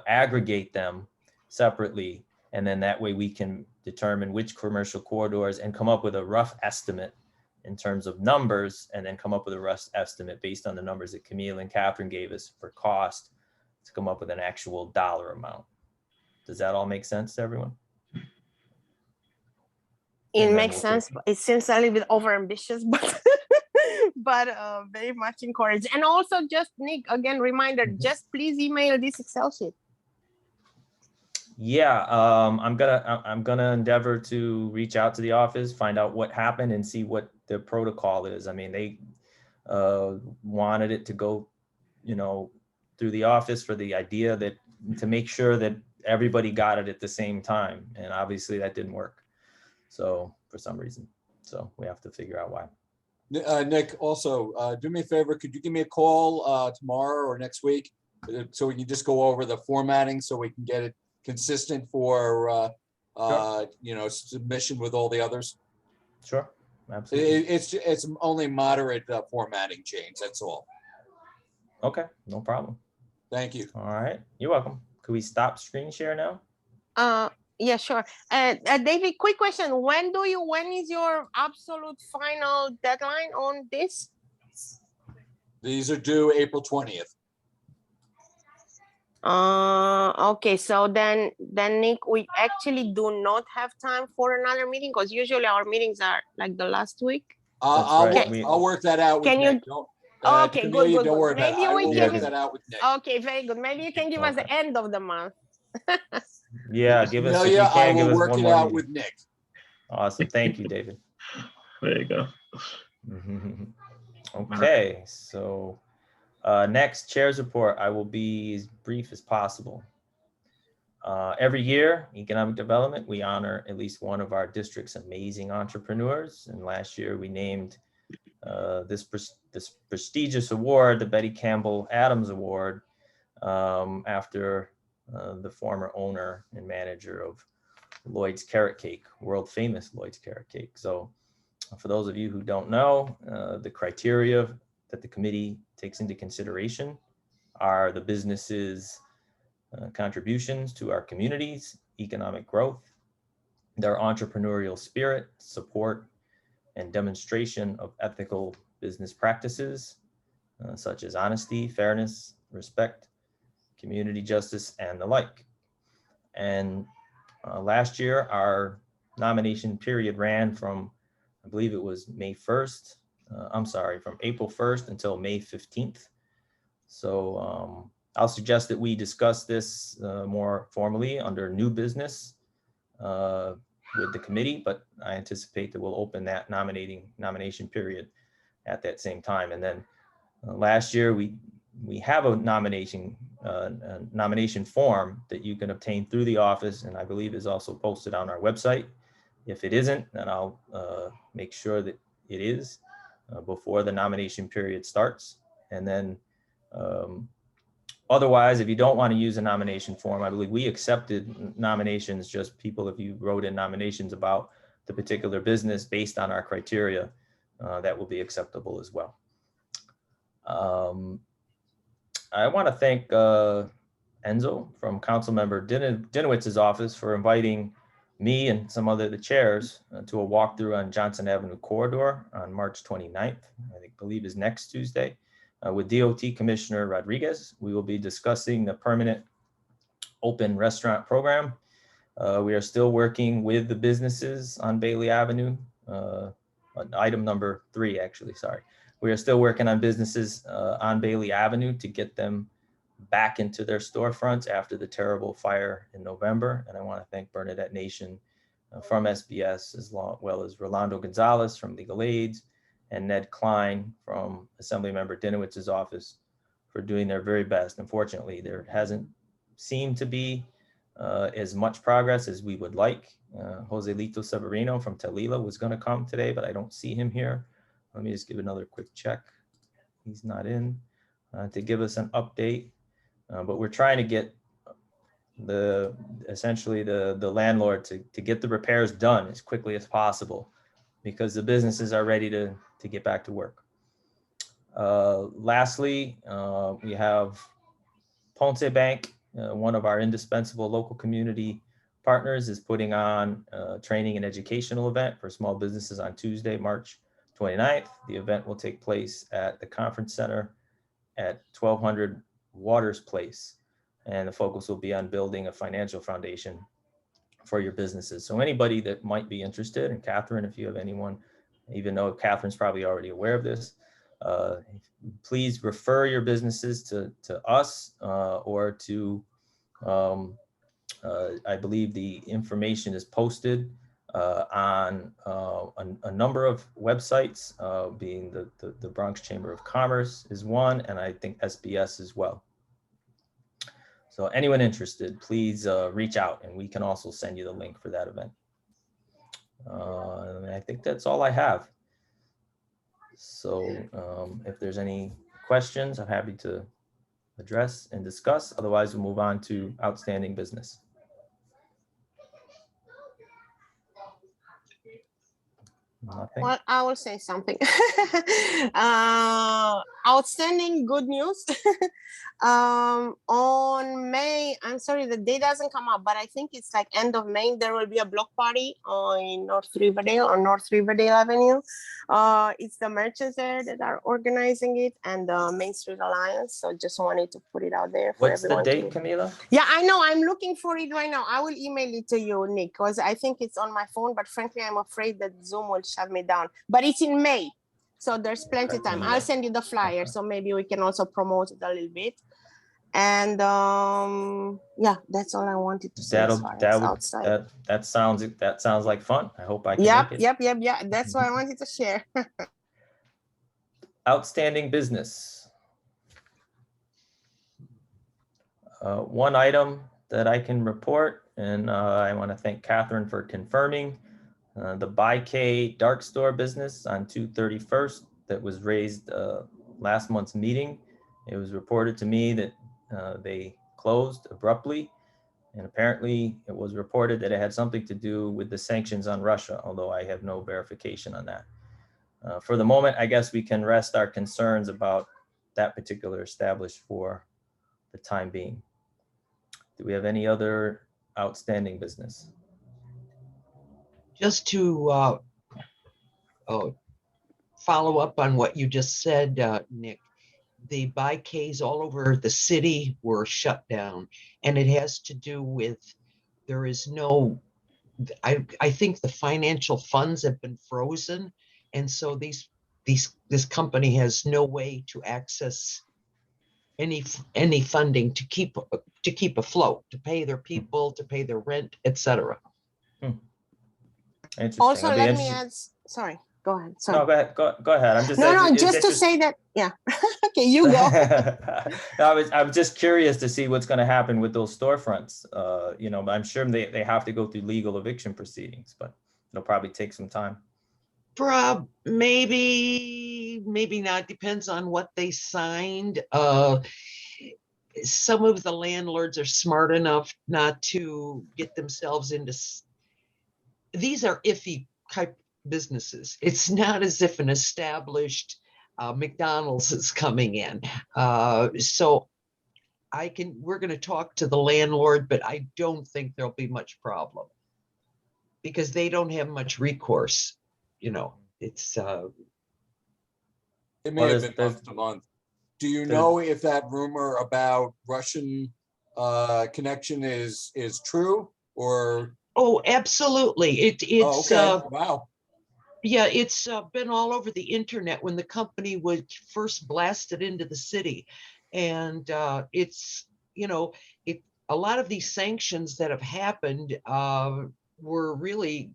aggregate them separately. And then that way we can determine which commercial corridors and come up with a rough estimate in terms of numbers, and then come up with a rough estimate based on the numbers that Camille and Catherine gave us for cost to come up with an actual dollar amount. Does that all make sense to everyone? It makes sense. It seems a little bit overambitious, but very much encouraged. And also, just Nick, again, reminder, just please email this Excel sheet. Yeah, I'm gonna endeavor to reach out to the office, find out what happened, and see what their protocol is. I mean, they wanted it to go, through the office for the idea that to make sure that everybody got it at the same time. And obviously that didn't work. So for some reason, so we have to figure out why. Nick, also, do me a favor, could you give me a call tomorrow or next week? So we can just go over the formatting so we can get it consistent for, submission with all the others. Sure, absolutely. It's only moderate formatting change, that's all. Okay, no problem. Thank you. All right, you're welcome. Could we stop screen share now? Yeah, sure. David, quick question. When is your absolute final deadline on this? These are due April 20th. Okay, so then Nick, we actually do not have time for another meeting because usually our meetings are like the last week. I'll work that out with Can you- Nick. Okay, Cornelia, good. Don't worry about it. Maybe I we will can- work that out with Nick. Okay, very good. Maybe you can give us the end of the month. Yeah, give us, if you Cornelia, I can, give will us work one it more out meeting. with Nick. Awesome, thank you, David. There you go. Okay, so next, chair's report. I will be as brief as possible. Every year, economic development, we honor at least one of our district's amazing entrepreneurs. And last year we named this prestigious award, the Betty Campbell Adams Award, after the former owner and manager of Lloyd's Carrot Cake, world famous Lloyd's Carrot Cake. So for those of you who don't know, the criteria that the committee takes into consideration are the businesses' contributions to our communities, economic growth, their entrepreneurial spirit, support, and demonstration of ethical business practices, such as honesty, fairness, respect, community justice, and the like. And last year, our nomination period ran from, I believe it was May 1st, from April 1st until May 15th. So I'll suggest that we discuss this more formally under new business with the committee, but I anticipate that we'll open that nomination period at that same time. And then last year we have a nomination form that you can obtain through the office, and I believe is also posted on our website. If it isn't, then I'll make sure that it is before the nomination period starts. And then otherwise, if you don't want to use a nomination form, I believe we accepted nominations, just people, if you wrote in nominations about the particular business based on our criteria, that will be acceptable as well. I want to thank Enzo from Councilmember Dinowitz's office for inviting me and some other the chairs to a walkthrough on Johnson Avenue corridor on March 29th, I believe is next Tuesday. With DOT Commissioner Rodriguez, we will be discussing the permanent open restaurant program. We are still working with the businesses on Bailey Avenue. Item number 3, actually, sorry. We are still working on businesses on Bailey Avenue to get them back into their storefronts after the terrible fire in November. And I want to thank Bernadette Nation from SBS, as well as Rolando Gonzalez from Legal Aids, and Ned Klein from Assemblymember Dinowitz's office for doing their very best. Unfortunately, there hasn't seemed to be as much progress as we would like. Joselito Severino from Talila was going to come today, but I don't see him here. Let me just give another quick check. He's not in to give us an update, but we're trying to get essentially the landlord to get the repairs done as quickly as possible, because the businesses are ready to get back to work. Lastly, we have Ponce Bank, one of our indispensable local community partners, is putting on a training and educational event for small businesses on Tuesday, March 29th. The event will take place at the conference center at 1200 Waters Place, and the focus will be on building a financial foundation for your businesses. So anybody that might be interested, and Catherine, if you have anyone, even though Catherine's probably already aware of this, please refer your businesses to us or to, I believe the information is posted on a number of websites, being the Bronx Chamber of Commerce is one, and I think SBS as well. So anyone interested, please reach out, and we can also send you the link for that event. And I think that's all I have. So if there's any questions, I'm happy to address and discuss. Otherwise, we'll move on to outstanding business. Nothing. Well, I will say something. Outstanding good news. On May, I'm sorry, the date doesn't come up, but I think it's like end of May, there will be a block party in North Riverdale or North Riverdale Avenue. It's the merchants there that are organizing it and the Main Street Alliance. So just wanted to put it out there for What's the everyone. date, Camila? Yeah, I know. I'm looking for it right now. I will email it to you, Nick, because I think it's on my phone, but frankly, I'm afraid that Zoom will shut me down. But it's in May, so there's plenty of time. I'll send you the flyer, so maybe we can also promote it a little bit. And yeah, that's all I wanted to say. That sounds like fun. I hope I can Yep, make it. yep. That's what I wanted to share. Outstanding business. One item that I can report, and I want to thank Catherine for confirming the By K dark store business on 231st that was raised last month's meeting. It was reported to me that they closed abruptly, and apparently it was reported that it had something to do with the sanctions on Russia, although I have no verification on that. For the moment, I guess we can rest our concerns about that particular establishment for the time being. Do we have any other outstanding business? Just to follow up on what you just said, Nick, the By K's all over the city were shut down, and it has to do with there is no, I think the financial funds have been frozen, and so this company has no way to access any funding to keep afloat, to pay their people, to pay their rent, etc. Interesting. Also, let me add, sorry, go ahead. Sorry. No, go ahead. I'm just just to say that, yeah. Okay, you go. I'm just curious to see what's going to happen with those storefronts. You know, I'm sure they have to go through legal eviction proceedings, but it'll probably take some time. Maybe not. Depends on what they signed. Some of the landlords are smart enough not to get themselves into. These are iffy type businesses. It's not as if an established McDonald's is coming in. So we're going to talk to the landlord, but I don't think there'll be much problem because they don't have much recourse. You know, it's. It may have been month to month. Do you know if that rumor about Russian connection is true or? Oh, absolutely. It's okay. Wow. Yeah, it's been all over the internet when the company was first blasted into the city. And it's, you know, a lot of these sanctions that have happened were really,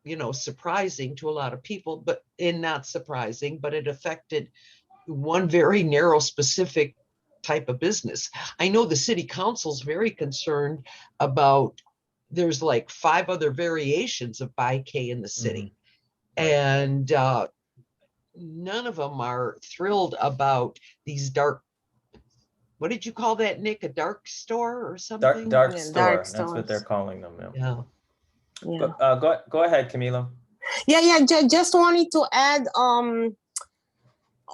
you know, surprising to a lot of people, not surprising, but it affected one very narrow specific type of business. I know the city council's very concerned about, there's like 5 other variations of By K in the city. Mm-hmm. And none of them are thrilled about these dark, what did you call that, Nick? A dark store or something? Dark store. That's what they're calling them. Yeah. Go ahead, Camila. Yeah. Just wanted to add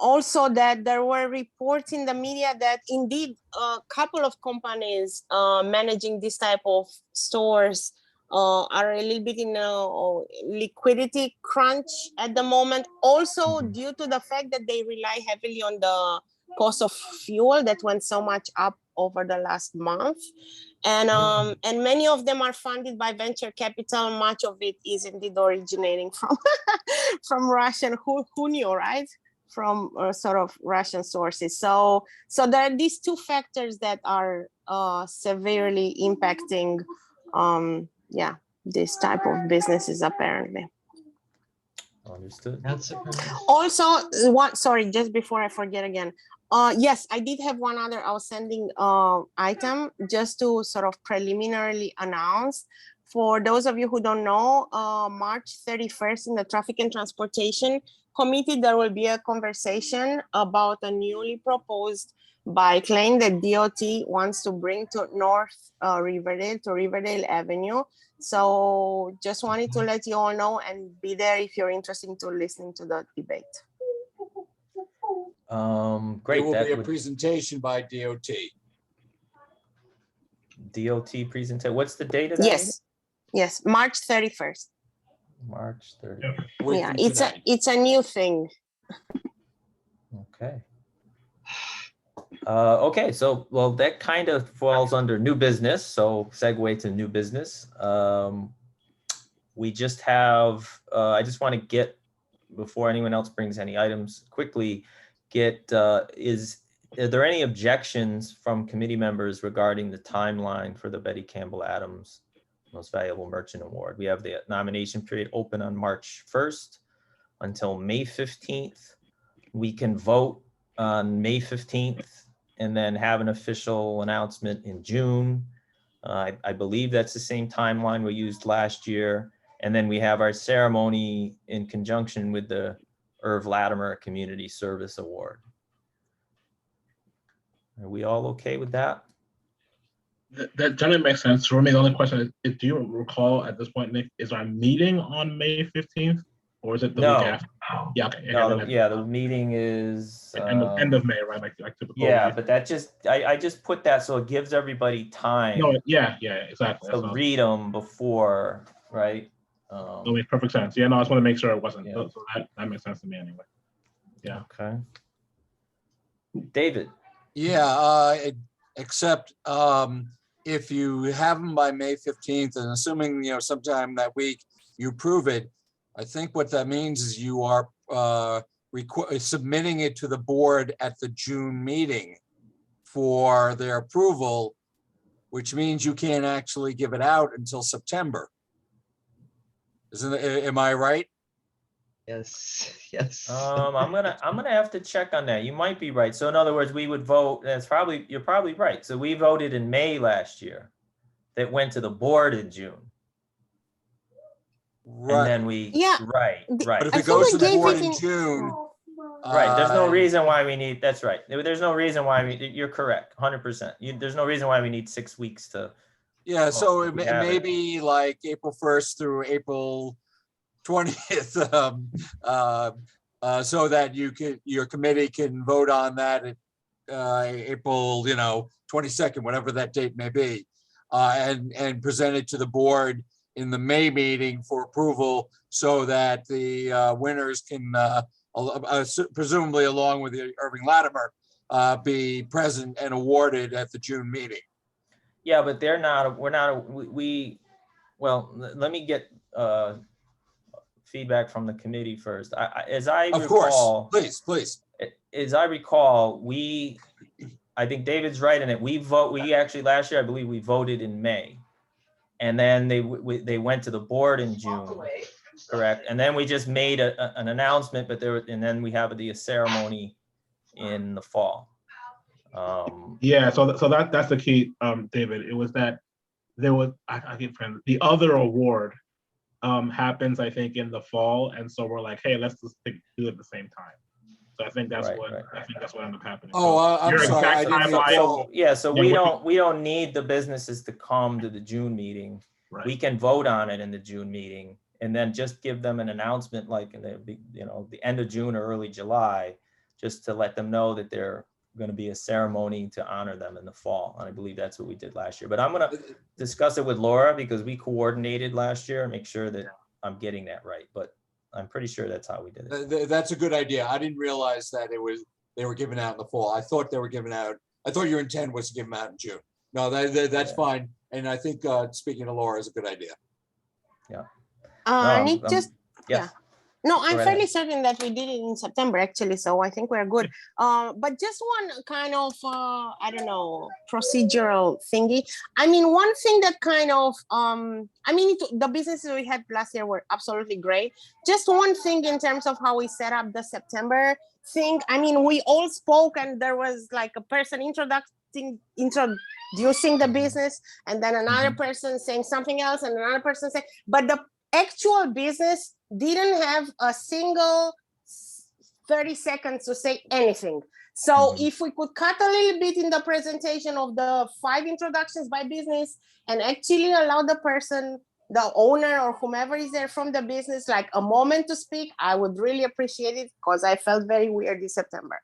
also that there were reports in the media that indeed a couple of companies managing this type of stores are a little bit in a liquidity crunch at the moment. Also due to the fact that they rely heavily on the cost of fuel that went so much up over the last month. And many of them are funded by venture capital. Much of it is indeed originating from Russian, who knew, right? From sort of Russian sources. So there are these 2 factors that are severely impacting this type of businesses apparently. Understood. That's it. Also, sorry, just before I forget again. Yes, I did have one other outstanding item just to sort of preliminarily announce. For those of you who don't know, March 31st in the Traffic and Transportation Committee, there will be a conversation about a newly proposed bike lane that DOT wants to bring to North Riverdale, to Riverdale Avenue. So just wanted to let you all know and be there if you're interested to listening to the debate. There Great. will be That a would presentation by DOT. DOT presentation. What's the date of that? Yes, yes, March 31st. March 30th. Week Yeah, from it's tonight. a new thing. Okay. Okay, so, well, that kind of falls under new business, so segue to new business. We just have, I just want to get, before anyone else brings any items, quickly get, are there any objections from committee members regarding the timeline for the Betty Campbell Adams Most Valuable Merchant Award? We have the nomination period open on March 1st until May 15th. We can vote on May 15th and then have an official announcement in June. I believe that's the same timeline we used last year. And then we have our ceremony in conjunction with the Irv Latimer Community Service Award. Are we all okay with that? That generally makes sense. For me, the only question is, do you recall at this point, Nick, is our meeting on May 15th or is it the week No. after? Yeah, okay. No, the meeting is. End of May, right? Like typical. Yeah, but that just, I just put that so it gives everybody time No, yeah, exactly. to read them before, right? That makes perfect sense. Yeah, no, I just want to make sure it wasn't. Yeah. So that makes sense to me anyway. Yeah. Okay. David, Yeah, except if you have them by May 15th, and assuming, sometime that week you approve it, I think what that means is you are submitting it to the board at the June meeting for their approval, which means you can't actually give it out until September. Am I right? Yes, yes. I'm gonna have to check on that. You might be right. So in other words, we would vote, you're probably right. So we voted in May last year that went to the board in June. And Right. then we, Yeah. right. But if I it goes to thought we the gave board it in in- June. Right, there's no reason why we need, that's right. There's no reason why you're correct, 100%. There's no reason why we need 6 weeks to, Yeah, so we have may it. be like April 1st through April 20th, so that your committee can vote on that at April, 22nd, whatever that date may be, and present it to the board in the May meeting for approval, so that the winners can, presumably along with the Irving Latimer, be present and awarded at the June meeting. yeah, but well, let me get feedback from the committee first. As I Of recall, course, please. as I recall, I think David's right in it. We actually last year, I believe we voted in May. And then they went to the board in June, correct? And then we just made an announcement, and then we have the ceremony in the fall. Yeah, so that's the key, David. It was that there was, I keep forgetting, the other award happens, I think, in the fall, and so we're like, hey, let's just do it at the same time. So I think that's Right, what right. I think that's what ended up happening. Oh, I'm your sorry, I exact didn't timeline- follow. Yeah, so Yeah, we don't need the businesses to come to the June meeting. Right. We can vote on it in the June meeting and then just give them an announcement like in the end of June or early July, just to let them know that they're going to be a ceremony to honor them in the fall. And I believe that's what we did last year. But I'm going to discuss it with Laura because we coordinated last year and make sure that I'm getting that right. But I'm pretty sure that's how we did it. That's a good idea. I didn't realize that they were given out in the fall. I thought they were given out. I thought your intent was to give them out in June. No, that's Yeah. fine. And I think speaking to Laura is a good idea. No, Nick, just yes. No, I'm Go right fairly ahead. certain that we did it in September, actually, so I think we're good. But just one kind of, I don't know, procedural thingy. I mean, one thing that kind of, the businesses we had last year were absolutely great. Just one thing in terms of how we set up the September thing. I mean, we all spoke and there was like a person introducing the business, and then another person saying something else, and another person saying, but the actual business didn't have a single 30 seconds to say anything. So if we could cut a little bit in the presentation of the 5 introductions by business and actually allow the person, the owner or whomever is there from the business, like a moment to speak, I would really appreciate it, because I felt very weird this September.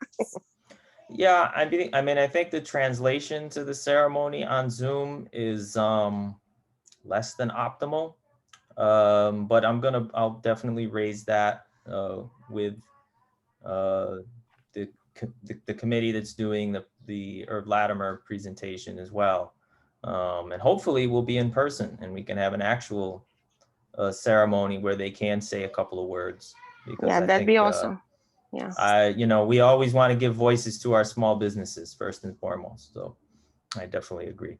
Yeah, I mean, I think the translation to the ceremony on Zoom is less than optimal. But I'll definitely raise that with the committee that's doing the Herb Latimer presentation as well. And hopefully we'll be in person and we can have an actual ceremony where they can say a couple of words. Because Yeah, that'd be awesome. Yeah. We always want to give voices to our small businesses first and foremost. So I definitely agree.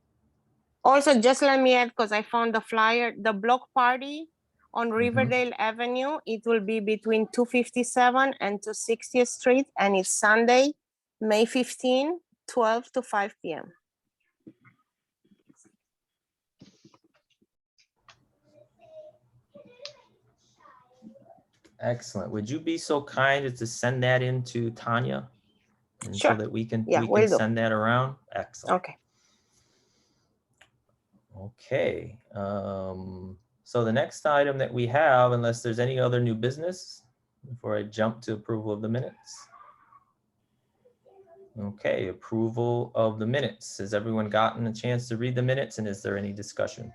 Also, just let me add, because I found the flyer, the block party on Riverdale Avenue, it will be between 257 and 260th Street, and it's Sunday, May 15, 12 to 5 p.m. Excellent. Would you be so kind as to send that in to Tanya? And Sure. so that we can Yeah, will do. send that around? Excellent. Okay. Okay. So the next item that we have, unless there's any other new business, before I jump to approval of the minutes. Okay, approval of the minutes. Has everyone gotten a chance to read the minutes, and is there any discussion?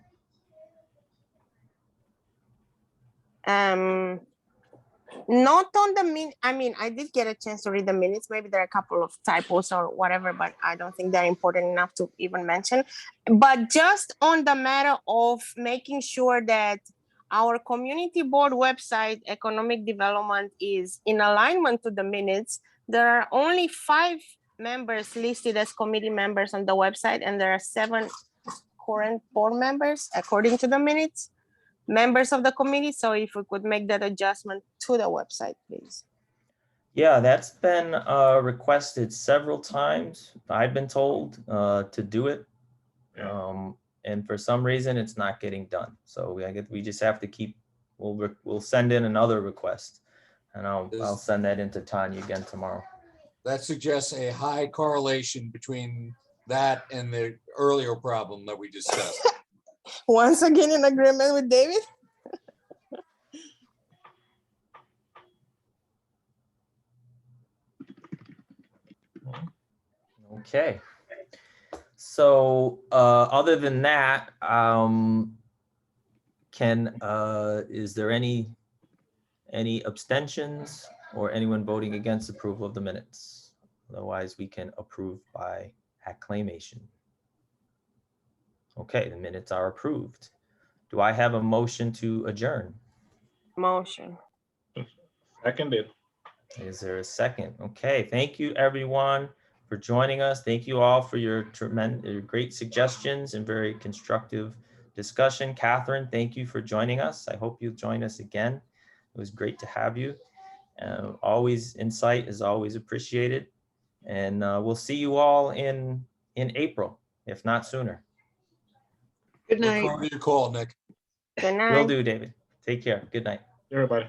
Not on the I did get a chance to read the minutes. Maybe there are a couple of typos or whatever, but I don't think they're important enough to even mention. But just on the matter of making sure that our community board website, economic development, is in alignment to the minutes. There are only 5 members listed as committee members on the website, and there are 7 current board members according to the minutes, members of the committee. So if we could make that adjustment to the website, please. Yeah, that's been requested several times. I've been told to do it. And for some reason it's not getting done. So we just have to keep, we'll send in another request, and I'll send that into Tanya again tomorrow. That suggests a high correlation between that and the earlier problem that we discussed. Once again, in agreement with David. Okay. So other than that, is there any abstentions or anyone voting against approval of the minutes? Otherwise, we can approve by acclamation. Okay, the minutes are approved. Do I have a motion to adjourn? Motion. Seconded. Is there a second? Okay, thank you everyone for joining us. Thank you all for your great suggestions and very constructive discussion. Catherine, thank you for joining us. I hope you'll join us again. It was great to have you. Always insight is always appreciated. And we'll see you all in April, if not sooner. Good night. Look forward to your call, Nick. Good night. Will do, David. Take care. Good night. Everybody.